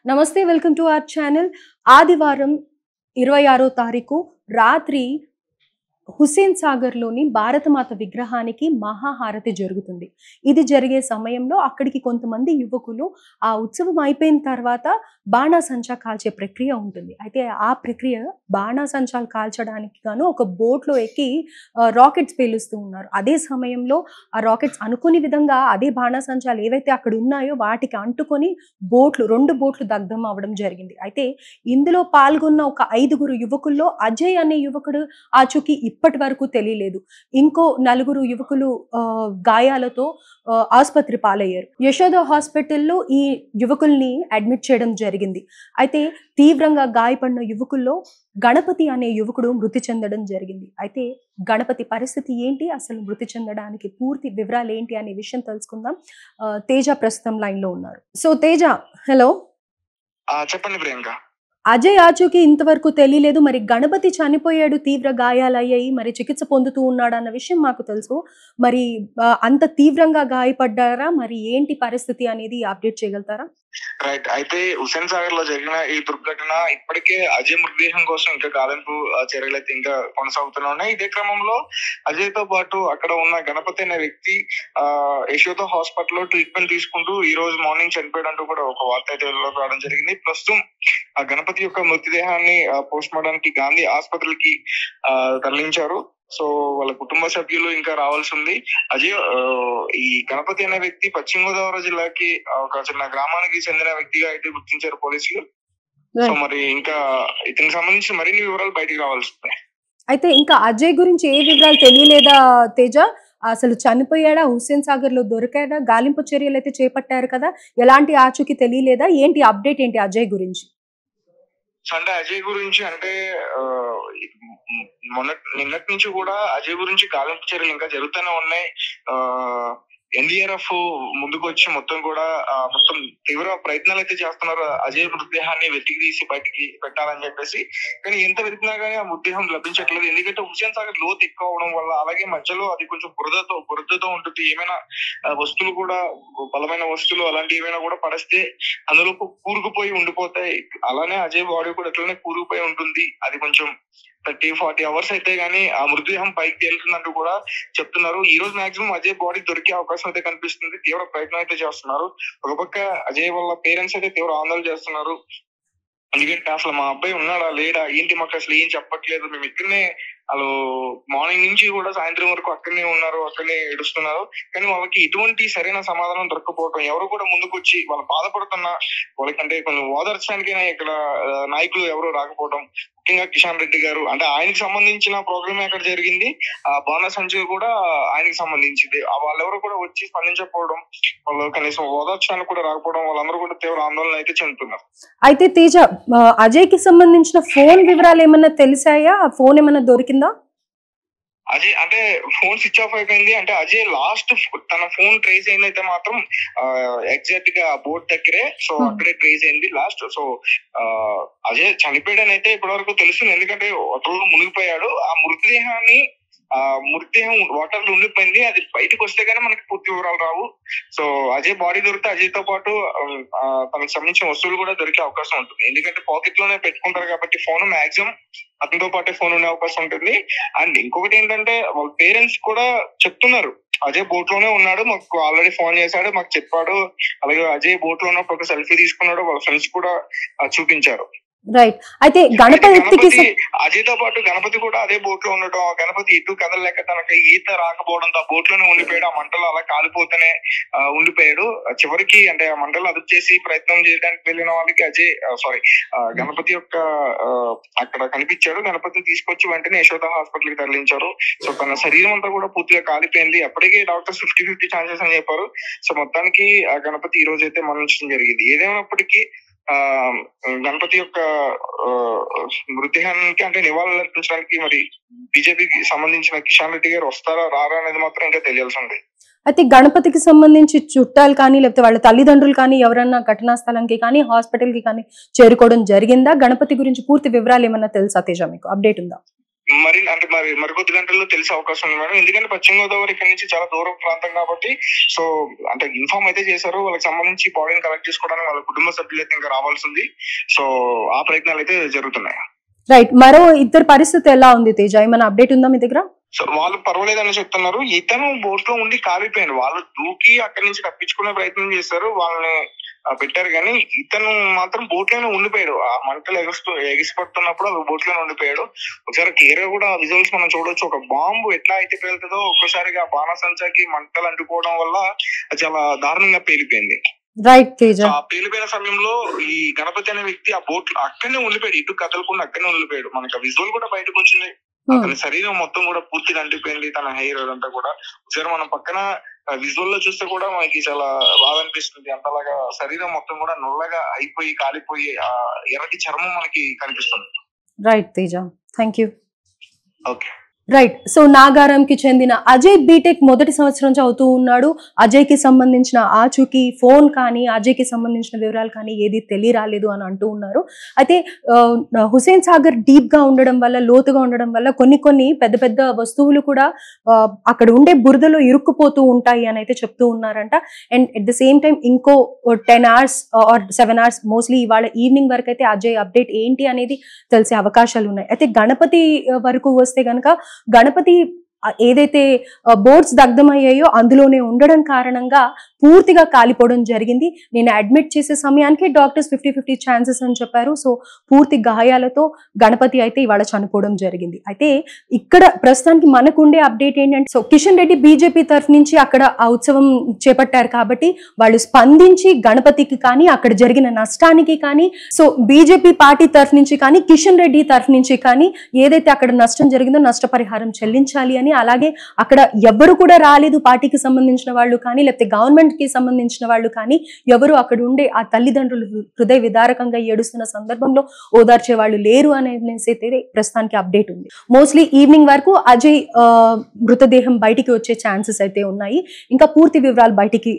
నమస్తే, welcome to our channel. ఆదివారం 26వ తారీఖు రాత్రి హుస్సేన్ సాగర్‌లోని భారతమాత విగ్రహానికి మహాహారతి జరుగుతుంది. ఇది జరిగే సమయంలో అక్కడికి కొంతమంది యువకులు ఆ ఉత్సవం అయిపోయిన తర్వాత బాణాసంచా కాల్చే ప్రక్రియ ఉంటుంది. అయితే ఆ ప్రక్రియ బాణాసంచాలు కాల్చడానికి గాను ఒక బోట్‌లో ఎక్కి రాకెట్స్ పేలుస్తూ ఉన్నారు. అదే సమయంలో ఆ రాకెట్స్ అనుకోని విధంగా అదే బాణాసంచాలు ఏవైతే అక్కడ ఉన్నాయో వాటికి అంటుకొని 2 బోట్లు దగ్ధం అవ్వడం జరిగింది. అయితే ఇందులో పాల్గొన్న ఒక 5గురు యువకుల్లో అజయ్ అనే యువకుడు ఆచూకీ ఇప్పటి వరకు తెలియలేదు. ఇంకో 4 యువకులు గాయాలతో ఆసుపత్రి పాలయ్యారు. యశోద హాస్పిటల్‌లో ఈ యువకుల్ని అడ్మిట్ చేయడం జరిగింది. అయితే తీవ్రంగా గాయపడిన యువకుల్లో గణపతి అనే యువకుడు మృతి చెందడం జరిగింది. అయితే గణపతి పరిస్థితి ఏంటి? అసలు మృతి చెందడానికి పూర్తి వివరాలు ఏంటి అనే విషయం తెలుసుకుందాం. తేజ ప్రస్తుతం లైన్‌లో ఉన్నారు. So Teja, hello. చెప్పండి ప్రియాంక. అజయ్ ఆచూకీ ఇంతవరకు తెలియలేదు. మరి గణపతి చనిపోయాడు, తీవ్ర గాయాలయ్యాయి, మరి చికిత్స పొందుతూ ఉన్నాడన్న విషయం మాకు తెలుసు. మరి అంత తీవ్రంగా గాయపడ్డారా? మరి ఏంటి పరిస్థితి అనేది అప్డేట్ చేయగలుగుతారా? రైట్. అయితే హుస్సేన్ సాగర్ లో జరిగిన ఈ దుర్ఘటన ఇప్పటికే అజయ్ మృతదేహం కోసం ఇంకా గాలింపు చర్యలైతే ఇంకా కొనసాగుతూనే ఉన్నాయి. ఇదే క్రమంలో అజయ్ తో పాటు అక్కడ ఉన్న గణపతి అనే వ్యక్తి యశోద హాస్పిటల్ లో ట్రీట్మెంట్ తీసుకుంటూ ఈ రోజు మార్నింగ్ చనిపోయాడంటూ కూడా ఒక వార్త అయితే రావడం జరిగింది. ప్రస్తుతం ఆ గణపతి యొక్క మృతదేహాన్ని పోస్ట్ మార్టానికి గాంధీ ఆసుపత్రికి తరలించారు. సో వాళ్ళ కుటుంబ సభ్యులు ఇంకా రావాల్సి ఉంది. అజయ్ ఈ గణపతి అనే వ్యక్తి పశ్చిమ గోదావరి జిల్లాకి ఒక చిన్న గ్రామానికి చెందిన వ్యక్తిగా అయితే గుర్తించారు పోలీసులు. సో మరి ఇంకా ఇతనికి సంబంధించి మరిన్ని వివరాలు బయటికి రావాల్సి ఉంది. అయితే ఇంకా అజయ్ గురించి ఏ వివరాలు తెలియలేదా తేజ? అసలు చనిపోయాడా? హుస్సేన్ సాగర్ లో దొరికాడా? గాలింపు చర్యలు అయితే చేపట్టారు కదా, ఎలాంటి ఆచూకీ తెలియలేదా? ఏంటి అప్డేట్ ఏంటి అజయ్ గురించి? అంటే అజయ్ గురించి అంటే నిన్నటి నుంచి కూడా అజయ్ గురించి గాలింపు చర్యలు ఇంకా జరుగుతూనే ఉన్నాయి. ఎన్డీఆర్ఎఫ్ ముందుకు వచ్చి మొత్తం కూడా మొత్తం తీవ్ర ప్రయత్నాలు అయితే చేస్తున్నారు అజయ్ మృతదేహాన్ని వెతికి తీసి బయటికి పెట్టాలని చెప్పేసి. కానీ ఎంత వెతికినా కానీ ఆ మృతదేహం లభించట్లేదు. ఎందుకంటే హుస్సేన్ సాగర్ లోతు ఎక్కువ అవడం వల్ల, అలాగే మధ్యలో అది కొంచెం బురదతో ఉంటుంది. ఏమైనా వస్తువులు కూడా, బలమైన వస్తువులు అలాంటివి ఏమైనా కూడా పడిస్తే అందులో కూరుకుపోయి ఉండిపోతాయి. అలానే అజయ్ బాడీ కూడా ఎట్లనే కూరుకుపోయి ఉంటుంది. అది కొంచెం 30-40 అవర్స్ అయితే గానీ ఆ మృతదేహం పైకి తేలుతుందంటూ కూడా చెప్తున్నారు. ఈ రోజు మాక్సిమం అజయ్ బాడీ దొరికే అవకాశం అయితే కనిపిస్తుంది. తీవ్ర ప్రయత్నం అయితే చేస్తున్నారు. ఒక పక్క అజయ్ వాళ్ళ పేరెంట్స్ అయితే తీవ్ర ఆందోళన చేస్తున్నారు. ఎందుకంటే అసలు మా అబ్బాయి ఉన్నాడా లేడా, ఏంటి, మాకు అసలు ఏం చెప్పట్లేదు, మేము ఇక్కడనే వాళ్ళు మార్నింగ్ నుంచి కూడా సాయంత్రం వరకు అక్కడనే ఉన్నారు, అక్కడనే ఏడుస్తున్నారు. కానీ వాళ్ళకి ఎటువంటి సరైన సమాధానం దొరకపోవటం, ఎవరు కూడా ముందుకు వచ్చి వాళ్ళు బాధపడుతున్న వాళ్ళకంటే కొంచెం ఓదార్చడానికైనా ఇక్కడ నాయకులు ఎవరు రాకపోవడం, ముఖ్యంగా కిషన్ రెడ్డి గారు, అంటే ఆయనకి సంబంధించిన ప్రోగ్రామ్ అక్కడ జరిగింది. ఆ బాణాసంచా కూడా ఆయనకి సంబంధించింది. వాళ్ళెవరు కూడా వచ్చి స్పందించకపోవడం, వాళ్ళు కనీసం ఓదార్చడానికి కూడా రాకపోవడం, వాళ్ళందరూ కూడా తీవ్ర ఆందోళన అయితే చెందుతున్నారు. అయితే తేజ, అజయ్ కి సంబంధించిన ఫోన్ వివరాలు ఏమన్నా తెలిసాయా? ఆ ఫోన్ ఏమన్నా దొరికిందా? అజయ్ అంటే ఫోన్ స్విచ్ ఆఫ్ అయిపోయింది. అంటే అజయ్ లాస్ట్ తన ఫోన్ ట్రేస్ అయిందైతే మాత్రం ఎగ్జాక్ట్ గా బోట్ దగ్గరే, సో అక్కడే ట్రేస్ అయింది లాస్ట్. సో అజయ్ చనిపోయాడని అయితే ఇప్పటి వరకు తెలుస్తుంది. ఎందుకంటే అతను మునిగిపోయాడు. ఆ మృతదేహం వాటర్ లో ఉండిపోయింది. అది బయటకు వస్తే గానీ మనకి పూర్తి వివరాలు రావు. సో అజయ్ బాడీ దొరికితే అజయ్ తో పాటు తనకు సంబంధించిన వస్తువులు కూడా దొరికే అవకాశం ఉంటుంది. ఎందుకంటే పాకెట్ లోనే పెట్టుకుంటారు కాబట్టి ఫోన్ మాక్సిమం అతనితో పాటే ఫోన్ ఉండే అవకాశం ఉంటుంది. అండ్ ఇంకొకటి ఏంటంటే వాళ్ళ పేరెంట్స్ కూడా చెప్తున్నారు అజయ్ బోట్ లోనే ఉన్నాడు, మాకు ఆల్రెడీ ఫోన్ చేశాడు, మాకు చెప్పాడు. అలాగే అజయ్ బోట్ లో ఉన్నప్పుడు ఒక సెల్ఫీ తీసుకున్నాడు, వాళ్ళ ఫ్రెండ్స్ కూడా చూపించారు. రైట్. అయితే అజయ్ తో పాటు గణపతి కూడా అదే బోట్ లో ఉండటం, గణపతి ఎటు కదలలేక తనకి ఈత రాకపోవడంతో ఆ బోట్ లోనే ఉండిపోయాడు. ఆ మంటలు అలా కాలిపోతూనే ఉండిపోయాడు. చివరికి అంటే ఆ మంటలు అదుపు చేసి ప్రయత్నం చేయడానికి వెళ్ళిన వాళ్ళకి గణపతి యొక్క అక్కడ కనిపించాడు. గణపతిని తీసుకొచ్చి వెంటనే యశోద హాస్పిటల్ కి తరలించారు. సో తన శరీరం అంతా కూడా పూర్తిగా కాలిపోయింది. అప్పటికే డాక్టర్స్ 50-50 ఛాన్సెస్ అని చెప్పారు. సో మొత్తానికి ఆ గణపతి ఈ రోజు అయితే మరణించడం జరిగింది. ఏదేమైనప్పటికీ గణపతి యొక్క మృతదేహానికి అంటే నివాళులు అర్పించడానికి మరి బీజేపీకి సంబంధించిన కిషన్ రెడ్డి గారు వస్తారా రారా అనేది మాత్రం ఇంకా తెలియాల్సి ఉంది. అయితే గణపతికి సంబంధించి చుట్టాలు కానీ లేకపోతే వాళ్ళ తల్లిదండ్రులు కానీ ఎవరన్నా ఘటనా స్థలంకి కానీ హాస్పిటల్ కి కానీ చేరుకోవడం జరిగిందా? గణపతి గురించి పూర్తి వివరాలు ఏమన్నా తెలుసా తేజ? మీకు అప్డేట్ ఉందా? మరికొద్ది గంటల్లో తెలిసే అవకాశం ఉంది మేడం. ఎందుకంటే పశ్చిమ గోదావరి ఇక్కడ నుంచి చాలా దూరం ప్రాంతం కాబట్టి సో అంటే ఇన్ఫార్మ్ అయితే చేశారు. వాళ్ళకి సంబంధించి బాడీని కలెక్ట్ చేసుకోవడానికి వాళ్ళ కుటుంబ సభ్యులు అయితే ఇంకా రావాల్సింది. సో ఆ ప్రయత్నాలు అయితే జరుగుతున్నాయి. రైట్. మరో ఇద్దరు పరిస్థితి ఎలా ఉంది తేజ? ఏమైనా అప్డేట్ ఉందా మీ దగ్గర? సో వాళ్ళు పర్వాలేదని చెప్తున్నారు. ఇతను బోట్ లో ఉండి కాలిపోయాడు. వాళ్ళు దూకి అక్కడి నుంచి తప్పించుకునే ప్రయత్నం చేశారు, వాళ్ళని పెట్టారు, కానీ ఇతను మాత్రం బోట్ లోనే ఉండిపోయాడు. ఆ మంటలు ఎగిసిపడుతున్నప్పుడు అది బోట్ లోనే ఉండిపోయాడు. ఒకసారి క్లియర్ గా కూడా విజువల్స్ మనం చూడొచ్చు. ఒక బాంబు ఎట్లా అయితే పేలుతుందో ఒక్కసారిగా బాణసంచాకి మంటలు అంటుకోవడం వల్ల అది చాలా దారుణంగా పేలిపోయింది. రైట్ తేజ. ఆ పేలిపోయిన సమయంలో ఈ గణపతి అనే వ్యక్తి ఆ బోట్ అక్కడనే ఉండిపోయాడు, ఇటు కదలకుండా అక్కడనే ఉండిపోయాడు. మనకి ఆ విజువల్ కూడా బయటకు వచ్చింది. అతని శరీరం మొత్తం కూడా పూర్తిగా అంటిపోయింది, తన హెయిర్ అదంతా కూడా. ఒకసారి మనం పక్కన విజువల్ లో చూస్తే కూడా మనకి చాలా బాధ అనిపిస్తుంది. అంతలాగా శరీరం మొత్తం కూడా నల్లగా అయిపోయి కాలిపోయి ఆ ఎర్రటి చర్మం మనకి కనిపిస్తుంది. Right Teja, thank you. Okay. Right. So నాగారంకి చెందిన అజయ్ బీటెక్ మొదటి సంవత్సరం చదువుతూ ఉన్నాడు. అజయ్కి సంబంధించిన ఆచూకీ ఫోన్ కానీ అజయ్కి సంబంధించిన వివరాలు కానీ ఏది తెలియరాలేదు అని అంటూ ఉన్నారు. అయితే హుస్సేన్ సాగర్ డీప్ గా ఉండడం వల్ల, లోతుగా ఉండడం వల్ల కొన్ని పెద్ద పెద్ద వస్తువులు కూడా అక్కడ ఉండే బురదలో ఇరుక్కుపోతూ ఉంటాయి అని అయితే చెప్తూ ఉన్నారంట. And at the same time ఇంకో 10 hours ఆర్ 7 hours మోస్ట్లీ ఇవాళ ఈవినింగ్ వరకు అయితే అజయ్ అప్డేట్ ఏంటి అనేది తెలిసే అవకాశాలు ఉన్నాయి. అయితే గణపతి వరకు వస్తే కనుక గణపతి ఏదైతే బోర్డ్స్ దగ్ధమయ్యాయో అందులోనే ఉండడం కారణంగా పూర్తిగా కాలిపోవడం జరిగింది. నేను అడ్మిట్ చేసే సమయానికి డాక్టర్స్ 50-50 ఛాన్సెస్ అని చెప్పారు. సో పూర్తి గాయాలతో గణపతి అయితే ఇవాళ చనిపోవడం జరిగింది. అయితే ఇక్కడ ప్రస్తుతానికి మనకు ఉండే అప్డేట్ ఏంటంటే, సో కిషన్ రెడ్డి బీజేపీ తరఫు నుంచి అక్కడ ఆ ఉత్సవం చేపట్టారు కాబట్టి వాళ్ళు స్పందించి గణపతికి కానీ అక్కడ జరిగిన నష్టానికి కానీ, సో బీజేపీ పార్టీ తరఫు నుంచి కానీ కిషన్ రెడ్డి తరఫు నుంచి కానీ ఏదైతే అక్కడ నష్టం జరిగిందో నష్టపరిహారం చెల్లించాలి అని, అలాగే అక్కడ ఎవరు కూడా రాలేదు పార్టీకి సంబంధించిన వాళ్ళు కానీ లేకపోతే గవర్నమెంట్ కి సంబంధించిన వాళ్ళు కానీ ఎవరు అక్కడ ఉండే ఆ తల్లిదండ్రులు హృదయ విదారకంగా ఏడుస్తున్న సందర్భంలో ఓదార్చే వాళ్ళు లేరు అనేసి ప్రస్తుతానికి అప్డేట్ ఉంది. మోస్ట్లీ ఈవినింగ్ వరకు అజయ్ మృతదేహం బయటికి వచ్చే ఛాన్సెస్ అయితే ఉన్నాయి. ఇంకా పూర్తి వివరాలు బయటికి